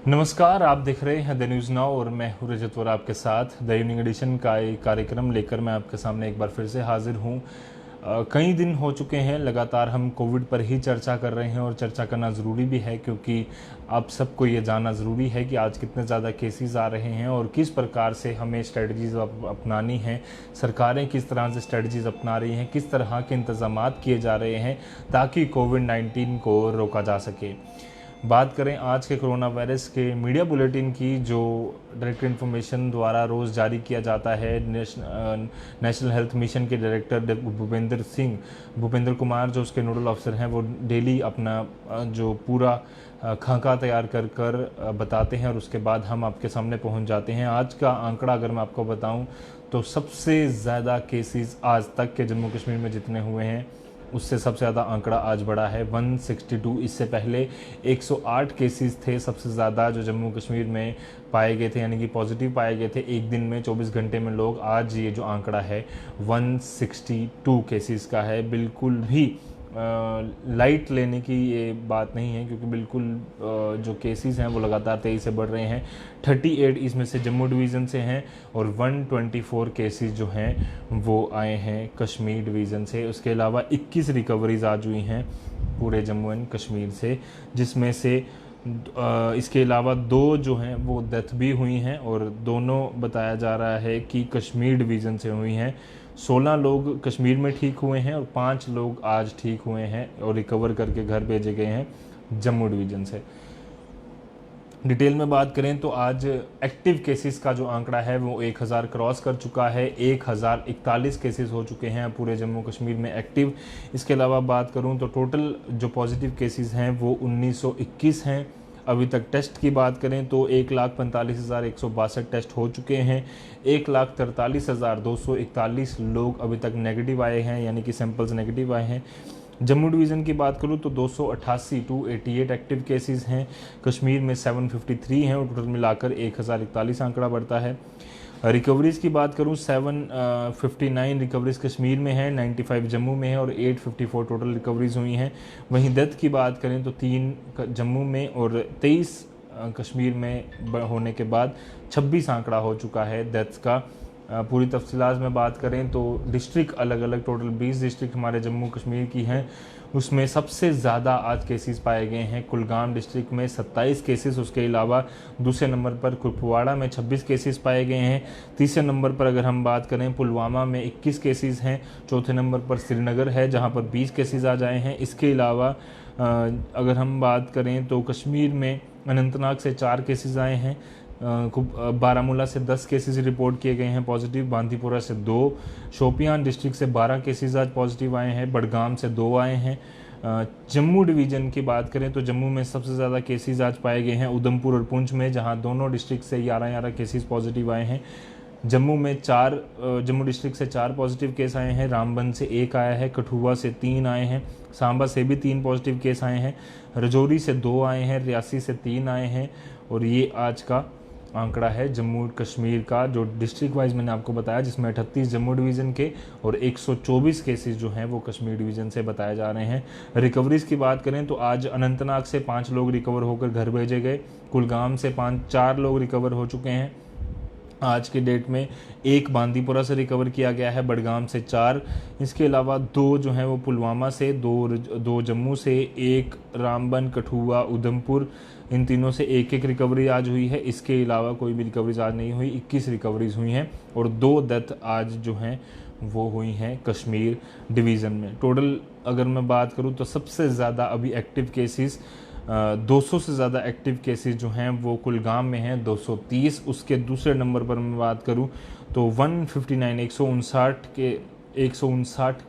नमस्कार, आप देख रहे हैं द न्यूज़ नाउ और मैं हूं रजत वोरा आपके साथ। द इवनिंग एडिशन का एक कार्यक्रम लेकर मैं आपके सामने एक बार फिर से हाजिर हूं। कई दिन हो चुके हैं लगातार हम कोविड पर ही चर्चा कर रहे हैं और चर्चा करना ज़रूरी भी है, क्योंकि आप सबको ये जानना ज़रूरी है कि आज कितने ज़्यादा केसेस आ रहे हैं और किस प्रकार से हमें स्ट्रेटजीज़ अपनानी है। सरकारें किस तरह से स्ट्रेटजीज़ अपना रही हैं, किस तरह के इंतज़ामात किए जा रहे हैं ताकि कोविड-19 को रोका जा सके। बात करें आज के कोरोना वायरस के मीडिया बुलेटिन की, जो डायरेक्ट इन्फॉर्मेशन द्वारा रोज़ जारी किया जाता है। नेशनल हेल्थ मिशन के डायरेक्टर भूपेंद्र कुमार जो उसके नोडल अफसर हैं, वो डेली अपना जो पूरा खाका तैयार कर बताते हैं और उसके बाद हम आपके सामने पहुंच जाते हैं। आज का आंकड़ा अगर मैं आपको बताऊं तो सबसे ज़्यादा केसेस आज तक के जम्मू कश्मीर में जितने हुए हैं उससे सबसे ज़्यादा आंकड़ा आज बढ़ा है 162। इससे पहले 108 केसेस थे सबसे ज़्यादा जो जम्मू कश्मीर में पाए गए थे, यानी कि पॉजिटिव पाए गए थे एक दिन में 24 घंटे में लोग। आज ये जो आंकड़ा है 162 केसेस का है। बिल्कुल भी लाइट लेने की ये बात नहीं है, क्योंकि बिल्कुल जो केसेस हैं वो लगातार तेज़ी से बढ़ रहे हैं। 38 इसमें से जम्मू डिवीज़न से हैं और 124 केसेस जो हैं वो आए हैं कश्मीर डिवीज़न से। उसके अलावा 21 रिकवरीज आज हुई हैं पूरे जम्मू एंड कश्मीर से, जिसमें से इसके अलावा 2 जो हैं वो डेथ भी हुई हैं और दोनों बताया जा रहा है कि कश्मीर डिवीज़न से हुई हैं। 16 लोग कश्मीर में ठीक हुए हैं और 5 लोग आज ठीक हुए हैं और रिकवर करके घर भेजे गए हैं जम्मू डिवीज़न से। डिटेल में बात करें तो आज एक्टिव केसेस का जो आंकड़ा है वो 1000 क्रॉस कर चुका है। 1041 केसेस हो चुके हैं पूरे जम्मू कश्मीर में एक्टिव। इसके अलावा बात करूं तो टोटल जो पॉजिटिव केसेस हैं वो 1921 हैं। अभी तक टेस्ट की बात करें तो 1,45,162 टेस्ट हो चुके हैं। 1,43,241 लोग अभी तक नेगेटिव आए हैं, यानी कि सैंपल्स नेगेटिव आए हैं। जम्मू डिवीज़न की बात करूँ तो 288 एक्टिव केसेस हैं। कश्मीर में 753 हैं और टोटल मिलाकर 1041 आंकड़ा बढ़ता है। रिकवरीज़ की बात करूँ 759 रिकवरीज कश्मीर में है, 95 जम्मू में है और 854 टोटल रिकवरीज हुई हैं। वहीं डेथ की बात करें तो 3 जम्मू में और 23 कश्मीर में होने के बाद 26 आंकड़ा हो चुका है डेथ्स का। पूरी तफसीलात में बात करें तो डिस्ट्रिक्ट अलग अलग, टोटल 20 डिस्ट्रिक्ट हमारे जम्मू कश्मीर की हैं। उसमें सबसे ज़्यादा आज केसेस पाए गए हैं कुलगाम डिस्ट्रिक्ट में 27 केसेस। उसके अलावा दूसरे नंबर पर कुपवाड़ा में 26 केसेस पाए गए हैं। तीसरे नंबर पर अगर हम बात करें पुलवामा में 21 केसेस हैं। चौथे नंबर पर श्रीनगर है जहां पर 20 केसेस आ जाए हैं। इसके अलावा अगर हम बात करें तो कश्मीर में अनंतनाग से 4 केसेस आए हैं। बारामूला से 10 केसेस रिपोर्ट किए गए हैं पॉजिटिव। बांदीपुरा से 2, शोपियान डिस्ट्रिक्ट से 12 केसेस आज पॉजिटिव आए हैं। बडगाम से 2 आए हैं। जम्मू डिवीज़न की बात करें तो जम्मू में सबसे ज़्यादा केसेस आज पाए गए हैं उधमपुर और पुंछ में, जहां दोनों डिस्ट्रिक्ट से 11 केसेस पॉजिटिव आए हैं। जम्मू में जम्मू डिस्ट्रिक्ट से 4 पॉजिटिव केस आए हैं। रामबन से 1 आया है। कठुआ से 3 आए हैं। सांबा से भी 3 पॉजिटिव केस आए हैं। रजौरी से 2 आए हैं। रियासी से 3 आए हैं। और ये आज का आंकड़ा है जम्मू कश्मीर का, जो डिस्ट्रिक्ट वाइज मैंने आपको बताया, जिसमें 38 जम्मू डिवीज़न के और 124 केसेस जो हैं वो कश्मीर डिवीज़न से बताए जा रहे हैं। रिकवरीज़ की बात करें तो आज अनंतनाग से 5 लोग रिकवर होकर घर भेजे गए। कुलगाम से 4 लोग रिकवर हो चुके हैं आज के डेट में। 1 बांदीपुरा से रिकवर किया गया है, बडगाम से 4। इसके अलावा 2 जो हैं वो पुलवामा से, 2 जम्मू से, 1 रामबन, कठुआ, उधमपुर, इन तीनों से 1 रिकवरी आज हुई है। इसके अलावा कोई भी रिकवरीज आज नहीं हुई। 21 रिकवरीज हुई हैं और 2 डेथ आज जो हैं वो हुई हैं कश्मीर डिवीज़न में। टोटल अगर मैं बात करूँ तो सबसे ज़्यादा अभी एक्टिव केसेस 200 से ज़्यादा एक्टिव केसेस जो हैं वो कुलगाम में हैं, 230। उसके दूसरे नंबर पर मैं बात करूं तो 159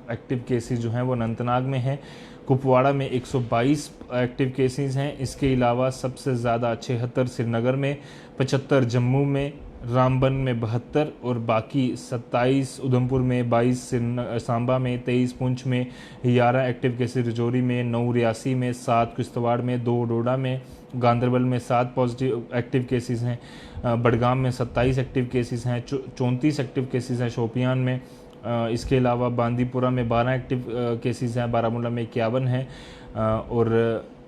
एक्टिव केसेस जो हैं वो अनंतनाग में हैं। कुपवाड़ा में 122 एक्टिव केसेस हैं। इसके अलावा सबसे ज़्यादा 76 श्रीनगर में, 75 जम्मू में, रामबन में 72 और बाकी 27 उधमपुर में, 22 सांबा में, 23 पुंछ में, 11 एक्टिव केसेस रजौरी में, 9 रियासी में, 7 किश्तवाड़ में, 2 डोडा में, गांदरबल में 7 पॉजिटिव एक्टिव केसेस हैं। बडगाम में 27 एक्टिव केसेस हैं। 34 एक्टिव केसेस हैं शोपियान में। इसके अलावा बांदीपुरा में 12 एक्टिव केसेस हैं। बारामूला में 51 हैं और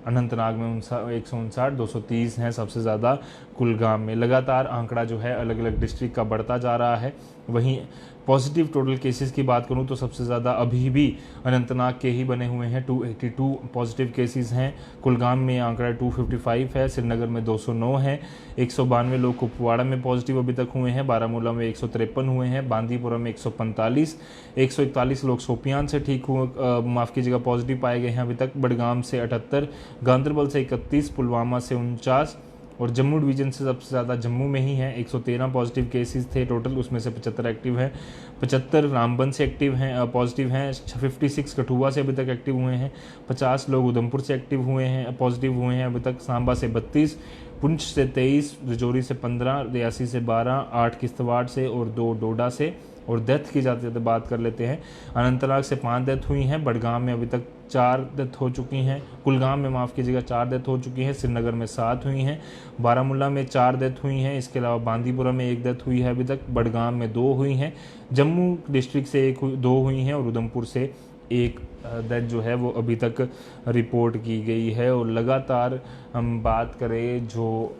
अनंतनाग में 159, 230 हैं सबसे ज़्यादा कुलगाम में। लगातार आंकड़ा जो है अलग अलग डिस्ट्रिक्ट का बढ़ता जा रहा है। वहीं पॉजिटिव टोटल केसेस की बात करूं तो सबसे ज़्यादा अभी भी अनंतनाग के ही बने हुए हैं, 282 पॉजिटिव केसेस हैं। कुलगाम में आंकड़ा 255 है, श्रीनगर में 209 है, 192 लोग कुपवाड़ा में पॉजिटिव अभी तक हुए हैं, बारामूला में 153 हुए हैं, बांदीपुरा में 145, 141 लोग शोपियान से ठीक हुए माफ़ कीजिएगा पॉजिटिव पाए गए हैं अभी तक, बडगाम से 78, गांदरबल से 31, पुलवामा से 49 और जम्मू डिवीज़न से सबसे ज़्यादा जम्मू में ही है, 113 पॉजिटिव केसेस थे टोटल, उसमें से 75 एक्टिव हैं, 75 रामबन से एक्टिव हैं पॉजिटिव हैं, 56 कठुआ से अभी तक एक्टिव हुए हैं, 50 लोग उधमपुर से एक्टिव हुए हैं पॉजिटिव हुए हैं अभी तक, सांबा से 32, पुंछ से 23, रजौरी से 15, रियासी से 12, 8 किश्तवाड़ से और 2 डोडा से। और डेथ की जाते बात कर लेते हैं, अनंतनाग से 5 डेथ हुई हैं, बडगाम में अभी तक 4 डेथ हो चुकी हैं, कुलगाम में माफ़ कीजिएगा 4 डेथ हो चुकी हैं, श्रीनगर में 7 हुई हैं, बारामूला में 4 डेथ हुई हैं, इसके अलावा बांदीपुरा में 1 डेथ हुई है अभी तक, बडगाम में 2 हुई हैं, जम्मू डिस्ट्रिक्ट से 2 हुई हैं और उधमपुर से 1 डेथ जो है वो अभी तक रिपोर्ट की गई है। और लगातार हम बात करें जो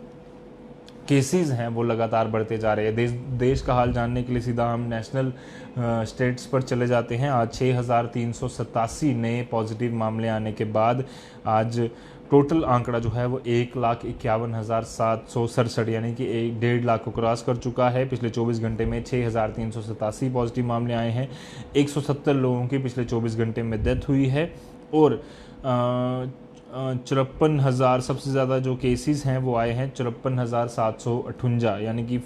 केसेस हैं वो लगातार बढ़ते जा रहे हैं। देश का हाल जानने के लिए सीधा हम नेशनल स्टेट्स पर चले जाते हैं। आज 6,387 नए पॉजिटिव मामले आने के बाद आज टोटल आंकड़ा जो है वो 1,51,767 यानी कि 1.5 लाख को क्रॉस कर चुका है। पिछले 24 घंटे में 6,387 पॉजिटिव मामले आए हैं। 170 लोगों की पिछले 24 घंटे में डेथ हुई है और 54,000 सबसे ज़्यादा जो केसेस हैं वो आए हैं 54,758 यानी कि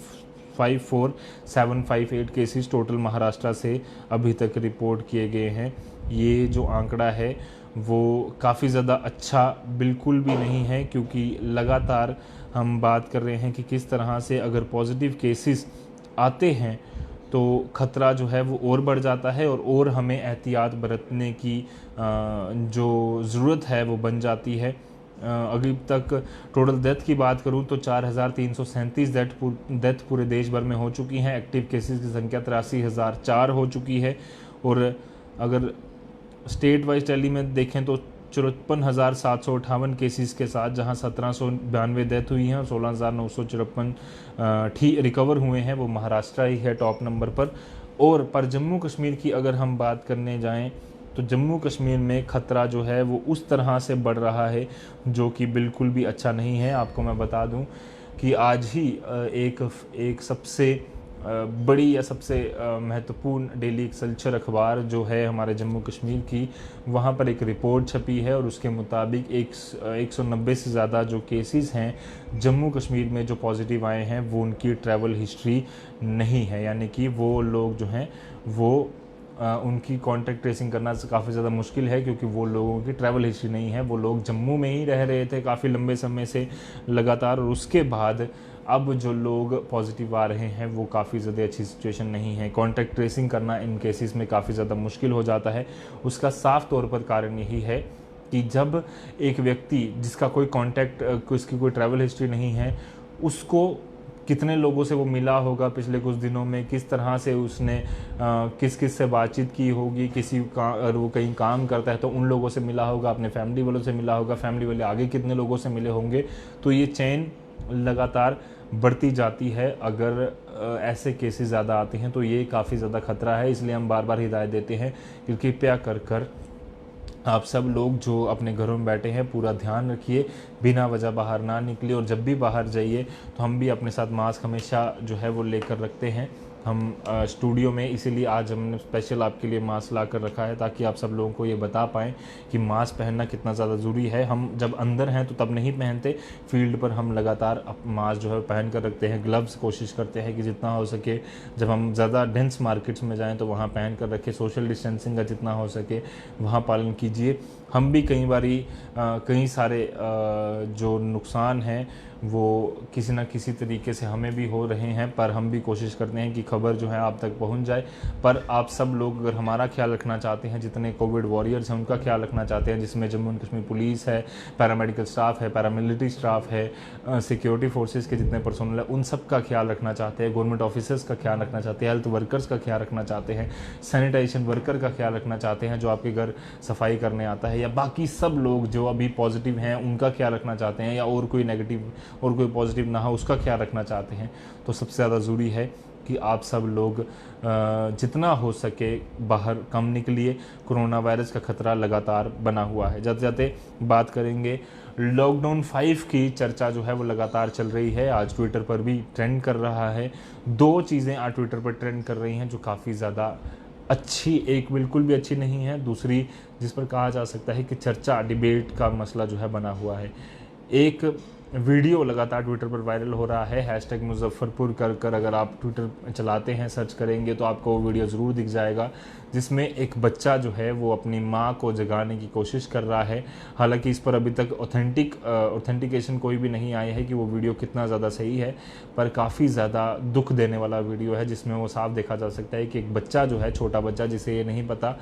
54,758 केसेस टोटल महाराष्ट्र से अभी तक रिपोर्ट किए गए हैं। ये जो आंकड़ा है वो काफ़ी ज़्यादा अच्छा बिल्कुल भी नहीं है, क्योंकि लगातार हम बात कर रहे हैं कि किस तरह से अगर पॉजिटिव केसेस आते हैं तो ख़तरा जो है वो और बढ़ जाता है और हमें एहतियात बरतने की जो ज़रूरत है वो बन जाती है। अभी तक टोटल डेथ की बात करूं तो 4,337 डेथ पूरे देश भर में हो चुकी हैं। एक्टिव केसेस की संख्या 83,004 हो चुकी है और अगर स्टेट वाइज टैली में देखें तो 54,758 केसेस के साथ जहां 1,792 डेथ हुई हैं और 16,954 ठीक रिकवर हुए हैं, वो महाराष्ट्र ही है टॉप नंबर पर। पर जम्मू कश्मीर की अगर हम बात करने जाएं तो जम्मू कश्मीर में ख़तरा जो है वो उस तरह से बढ़ रहा है जो कि बिल्कुल भी अच्छा नहीं है। आपको मैं बता दूं कि आज ही एक सबसे बड़ी या सबसे महत्वपूर्ण डेली एक्सेलसियर अखबार जो है हमारे जम्मू कश्मीर की, वहाँ पर एक रिपोर्ट छपी है और उसके मुताबिक 190 से ज़्यादा जो केसेस हैं जम्मू कश्मीर में जो पॉजिटिव आए हैं वो उनकी ट्रैवल हिस्ट्री नहीं है, यानी कि वो लोग जो हैं वो उनकी कॉन्टैक्ट ट्रेसिंग करना काफ़ी ज़्यादा मुश्किल है, क्योंकि वो लोगों की ट्रैवल हिस्ट्री नहीं है। वो लोग जम्मू में ही रह रहे थे काफ़ी लंबे समय से लगातार, और उसके बाद अब जो लोग पॉजिटिव आ रहे हैं वो काफ़ी ज़्यादा अच्छी सिचुएशन नहीं है। कॉन्टैक्ट ट्रेसिंग करना इन केसेस में काफ़ी ज़्यादा मुश्किल हो जाता है। उसका साफ तौर पर कारण यही है कि जब एक व्यक्ति जिसका कोई कॉन्टैक्ट, उसकी कोई ट्रैवल हिस्ट्री नहीं है, उसको कितने लोगों से वो मिला होगा पिछले कुछ दिनों में, किस तरह से उसने किस किस से बातचीत की होगी, किसी का अगर वो कहीं काम करता है तो उन लोगों से मिला होगा, अपने फैमिली वालों से मिला होगा, फैमिली वाले आगे कितने लोगों से मिले होंगे। तो ये चेन लगातार बढ़ती जाती है। अगर ऐसे केसेस ज़्यादा आते हैं तो ये काफ़ी ज़्यादा ख़तरा है। इसलिए हम बार बार हिदायत देते हैं कि कृपया कर आप सब लोग जो अपने घरों में बैठे हैं पूरा ध्यान रखिए, बिना वजह बाहर ना निकलिए, और जब भी बाहर जाइए तो हम भी अपने साथ मास्क हमेशा जो है वो लेकर रखते हैं हम स्टूडियो में। इसीलिए आज हमने स्पेशल आपके लिए मास्क ला कर रखा है ताकि आप सब लोगों को ये बता पाएँ कि मास्क पहनना कितना ज़्यादा ज़रूरी है। हम जब अंदर हैं तो तब नहीं पहनते, फील्ड पर हम लगातार मास्क जो है पहन कर रखते हैं। ग्लव्स कोशिश करते हैं कि जितना हो सके जब हम ज़्यादा डेंस मार्केट्स में जाएँ तो वहाँ पहन कर रखें। सोशल डिस्टेंसिंग का जितना हो सके वहाँ पालन कीजिए। हम भी कई बारी कई सारे जो नुकसान हैं वो किसी न किसी तरीके से हमें भी हो रहे हैं, पर हम भी कोशिश करते हैं कि खबर जो है आप तक पहुंच जाए। पर आप सब लोग अगर हमारा ख्याल रखना चाहते हैं, जितने कोविड वॉरियर्स हैं उनका ख्याल रखना चाहते हैं, जिसमें जम्मू एंड कश्मीर पुलिस है, पैरामेडिकल स्टाफ है, पैरामिलिट्री स्टाफ है, सिक्योरिटी फोर्सेस के जितने पर्सनल है, उन सब का ख्याल रखना चाहते हैं, गवर्नमेंट ऑफिसर्स का ख्याल रखना चाहते हैं, हेल्थ वर्कर्स का ख्याल रखना चाहते हैं, सैनिटाइजेशन वर्कर का ख्याल रखना चाहते हैं जो आपके घर सफाई करने आता है, या बाकी सब लोग जो अभी पॉजिटिव हैं उनका ख्याल रखना चाहते हैं, या और कोई नेगेटिव और कोई पॉजिटिव ना हो उसका ख्याल रखना चाहते हैं, तो सबसे ज़्यादा ज़रूरी है कि आप सब लोग जितना हो सके बाहर कम निकलिए। कोरोना वायरस का खतरा लगातार बना हुआ है। जाते जाते बात करेंगे लॉकडाउन 5 की चर्चा जो है वो लगातार चल रही है, आज ट्विटर पर भी ट्रेंड कर रहा है। दो चीज़ें आज ट्विटर पर ट्रेंड कर रही हैं जो काफ़ी ज़्यादा अच्छी, एक बिल्कुल भी अच्छी नहीं है, दूसरी जिस पर कहा जा सकता है कि चर्चा डिबेट का मसला जो है बना हुआ है। एक वीडियो लगातार ट्विटर पर वायरल हो रहा है, हैशटैग मुजफ्फरपुर कर अगर आप ट्विटर चलाते हैं, सर्च करेंगे तो आपको वो वीडियो ज़रूर दिख जाएगा, जिसमें एक बच्चा जो है वो अपनी माँ को जगाने की कोशिश कर रहा है। हालांकि इस पर अभी तक ऑथेंटिकेशन कोई भी नहीं आया है कि वो वीडियो कितना ज़्यादा सही है, पर काफ़ी ज़्यादा दुख देने वाला वीडियो है, जिसमें वो साफ देखा जा सकता है कि एक बच्चा जो है, छोटा बच्चा जिसे ये नहीं पता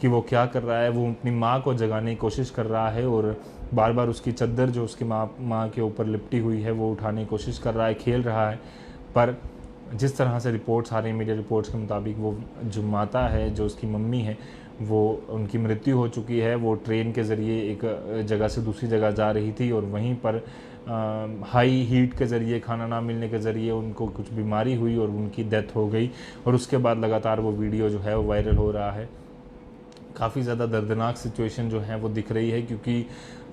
कि वो क्या कर रहा है, वो अपनी माँ को जगाने की कोशिश कर रहा है और बार बार उसकी चद्दर जो उसकी माँ के ऊपर लिपटी हुई है वो उठाने की कोशिश कर रहा है, खेल रहा है। पर जिस तरह से रिपोर्ट्स आ रही हैं, मीडिया रिपोर्ट्स के मुताबिक, वो जो माता है, जो उसकी मम्मी है, वो उनकी मृत्यु हो चुकी है। वो ट्रेन के ज़रिए एक जगह से दूसरी जगह जा रही थी और वहीं पर हाई हीट के ज़रिए, खाना ना मिलने के ज़रिए उनको कुछ बीमारी हुई और उनकी डेथ हो गई। और उसके बाद लगातार वो वीडियो जो है वो वायरल हो रहा है। काफ़ी ज़्यादा दर्दनाक सिचुएशन जो है वो दिख रही है, क्योंकि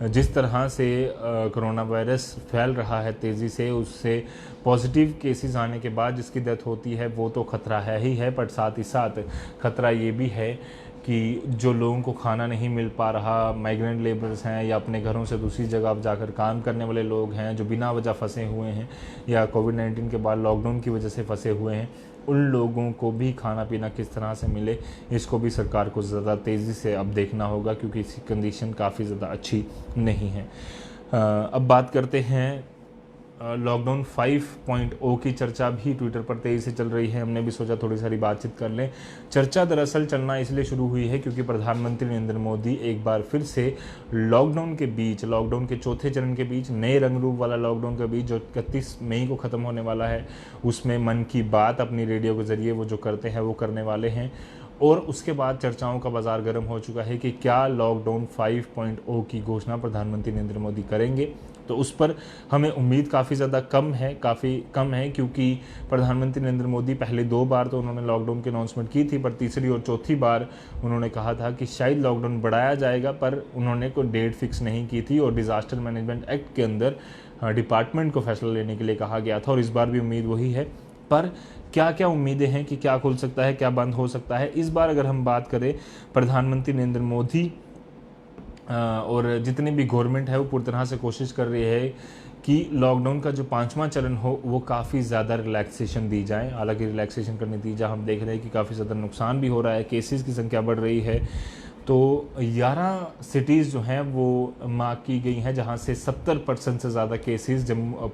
जिस तरह से कोरोना वायरस फैल रहा है तेज़ी से, उससे पॉजिटिव केसेस आने के बाद जिसकी डेथ होती है वो तो ख़तरा है ही है, पर साथ ही साथ ख़तरा ये भी है कि जो लोगों को खाना नहीं मिल पा रहा, माइग्रेंट लेबर्स हैं या अपने घरों से दूसरी जगह जाकर काम करने वाले लोग हैं, जो बिना वजह फंसे हुए हैं या कोविड-19 के बाद लॉकडाउन की वजह से फंसे हुए हैं, उन लोगों को भी खाना पीना किस तरह से मिले, इसको भी सरकार को ज़्यादा तेज़ी से अब देखना होगा, क्योंकि इसकी कंडीशन काफ़ी ज़्यादा अच्छी नहीं है। अब बात करते हैं लॉकडाउन 5.0 की चर्चा भी ट्विटर पर तेज़ी से चल रही है। हमने भी सोचा थोड़ी सारी बातचीत कर लें। चर्चा दरअसल चलना इसलिए शुरू हुई है क्योंकि प्रधानमंत्री नरेंद्र मोदी एक बार फिर से लॉकडाउन के बीच, लॉकडाउन के चौथे चरण के बीच, नए रंग रूप वाला लॉकडाउन के बीच जो 31 मई को ख़त्म होने वाला है, उसमें मन की बात अपनी रेडियो के ज़रिए वो जो करते हैं वो करने वाले हैं। और उसके बाद चर्चाओं का बाज़ार गर्म हो चुका है कि क्या लॉकडाउन 5.0 की घोषणा प्रधानमंत्री नरेंद्र मोदी करेंगे। तो उस पर हमें उम्मीद काफ़ी कम है, क्योंकि प्रधानमंत्री नरेंद्र मोदी पहले 2 बार तो उन्होंने लॉकडाउन की अनाउंसमेंट की थी, पर तीसरी और चौथी बार उन्होंने कहा था कि शायद लॉकडाउन बढ़ाया जाएगा, पर उन्होंने कोई डेट फिक्स नहीं की थी और डिज़ास्टर मैनेजमेंट एक्ट के अंदर डिपार्टमेंट को फैसला लेने के लिए कहा गया था। और इस बार भी उम्मीद वही है। पर क्या क्या उम्मीदें हैं कि क्या खुल सकता है, क्या बंद हो सकता है। इस बार अगर हम बात करें, प्रधानमंत्री नरेंद्र मोदी और जितनी भी गवर्नमेंट है वो पूरी तरह से कोशिश कर रही है कि लॉकडाउन का जो 5वां चरण हो वो काफ़ी ज़्यादा रिलैक्सेशन दी जाए। हालांकि रिलैक्सेशन का नतीजा हम देख रहे हैं कि काफ़ी ज़्यादा नुकसान भी हो रहा है, केसेस की संख्या बढ़ रही है। तो 11 सिटीज़ जो हैं वो मार्क की गई हैं जहां से 70% से ज़्यादा केसेस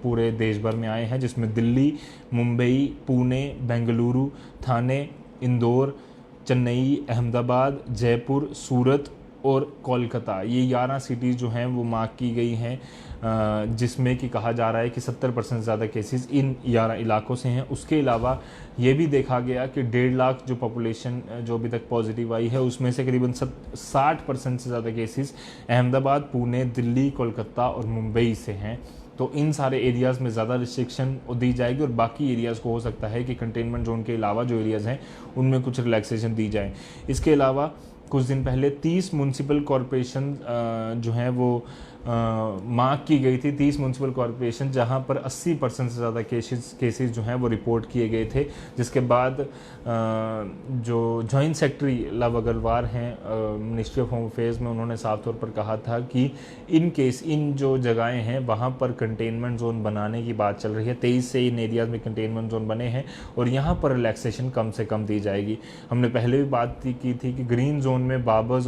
पूरे देश भर में आए हैं, जिसमें दिल्ली, मुंबई, पुणे, बेंगलुरु, ठाणे, इंदौर, चेन्नई, अहमदाबाद, जयपुर, सूरत और कोलकाता, ये 11 सिटीज़ जो हैं वो मार्क की गई हैं, जिसमें कि कहा जा रहा है कि 70% ज़्यादा केसेस इन 11 इलाकों से हैं। उसके अलावा ये भी देखा गया कि 1.5 लाख जो पॉपुलेशन जो अभी तक पॉजिटिव आई है, उसमें से करीबन 60% से ज़्यादा केसेस अहमदाबाद, पुणे, दिल्ली, कोलकाता और मुंबई से हैं। तो इन सारे एरियाज़ में ज़्यादा रिस्ट्रिक्शन दी जाएगी और बाकी एरियाज़ को हो सकता है कि कंटेनमेंट जोन के अलावा जो एरियाज़ हैं उनमें कुछ रिलैक्सेशन दी जाए। इसके अलावा कुछ दिन पहले 30 म्यूनसिपल कॉरपोरेशन जो हैं वो मार्क की गई थी, 30 म्यूनसिपल कॉरपोरेशन जहां पर 80% से ज़्यादा केसेस जो हैं वो रिपोर्ट किए गए थे। जिसके बाद जो जॉइंट सेक्रेटरी लव अग्रवाल हैं मिनिस्ट्री ऑफ होम अफेयर्स में, उन्होंने साफ तौर पर कहा था कि इन जो जगहें हैं वहां पर कंटेनमेंट जोन बनाने की बात चल रही है। 23 से इन एरियाज़ में कंटेनमेंट जोन बने हैं और यहाँ पर रिलैक्सेशन कम से कम दी जाएगी। हमने पहले भी बात की थी कि ग्रीन जोन में बार्बर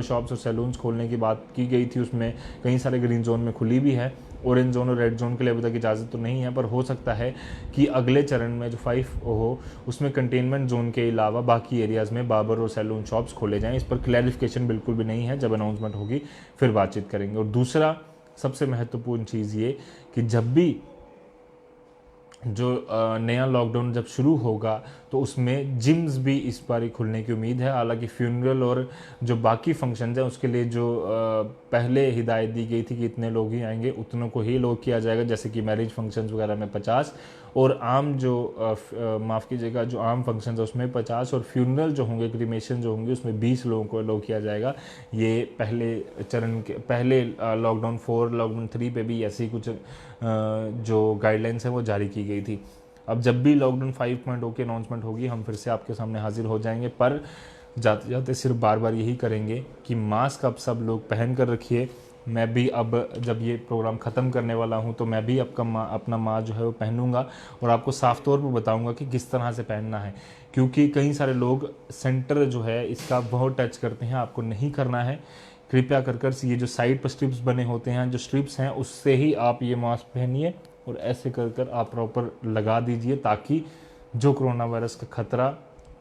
शॉप्स और सैलून्स खोलने की बात की गई थी, उसमें कई सारे ग्रीन जोन में खुली भी है। ऑरेंज जोन और रेड जोन के लिए अभी तक इजाज़त तो नहीं है, पर हो सकता है कि अगले चरण में जो 5 हो उसमें कंटेनमेंट जोन के अलावा बाकी एरियाज़ में बार्बर और सैलून शॉप्स खोले जाएं। इस पर क्लैरिफिकेशन बिल्कुल भी नहीं है, जब अनाउंसमेंट होगी फिर बातचीत करेंगे। और दूसरा सबसे महत्वपूर्ण चीज़ ये कि जब भी जो नया लॉकडाउन जब शुरू होगा तो उसमें जिम्स भी इस बार खुलने की उम्मीद है। हालांकि फ्यूनरल और जो बाकी फंक्शंस हैं उसके लिए जो पहले हिदायत दी गई थी कि इतने लोग ही आएंगे, उतनों को ही लोग किया जाएगा, जैसे कि मैरिज फंक्शंस वगैरह में 50 और आम जो माफ़ कीजिएगा जो आम फंक्शंस है उसमें 50 और फ्यूनरल जो होंगे, क्रीमेशन जो होंगे उसमें 20 लोगों को अलाउ किया जाएगा। ये पहले चरण के पहले लॉकडाउन 4 लॉकडाउन 3 पे भी ऐसी कुछ जो गाइडलाइंस है वो जारी की गई थी। अब जब भी लॉकडाउन 5.0 की अनाउंसमेंट होगी हम फिर से आपके सामने हाजिर हो जाएंगे, पर जाते जाते सिर्फ बार बार यही करेंगे कि मास्क अब सब लोग पहन कर रखिए। मैं भी अब जब ये प्रोग्राम ख़त्म करने वाला हूँ तो मैं भी अपना मास्क जो है वो पहनूंगा और आपको साफ तौर पर बताऊंगा कि किस तरह से पहनना है, क्योंकि कई सारे लोग सेंटर जो है इसका बहुत टच करते हैं। आपको नहीं करना है, कृपया कर ये जो साइड पर स्ट्रिप्स बने होते हैं, जो स्ट्रिप्स हैं उससे ही आप ये मास्क पहनिए और ऐसे कर आप प्रॉपर लगा दीजिए, ताकि जो कोरोना वायरस का खतरा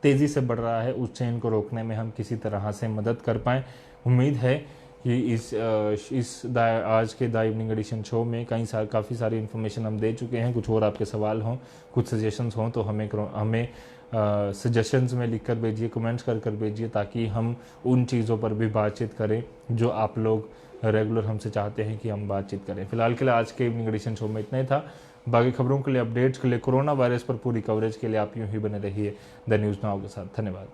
तेज़ी से बढ़ रहा है उस चेन को रोकने में हम किसी तरह से मदद कर पाएँ। उम्मीद है कि आज के द इवनिंग एडिशन शो में काफ़ी सारी इन्फॉर्मेशन हम दे चुके हैं। कुछ और आपके सवाल हों, कुछ सजेशंस हों तो हमें सजेशंस में लिख कर भेजिए, कमेंट्स कर भेजिए, ताकि हम उन चीज़ों पर भी बातचीत करें जो आप लोग रेगुलर हमसे चाहते हैं कि हम बातचीत करें। फिलहाल के लिए आज के इवनिंग एडिशन शो में इतना ही था। बाकी खबरों के लिए, अपडेट्स के लिए, कोरोना वायरस पर पूरी कवरेज के लिए आप यूँ ही बने रहिए द न्यूज़ नाउ के साथ। धन्यवाद।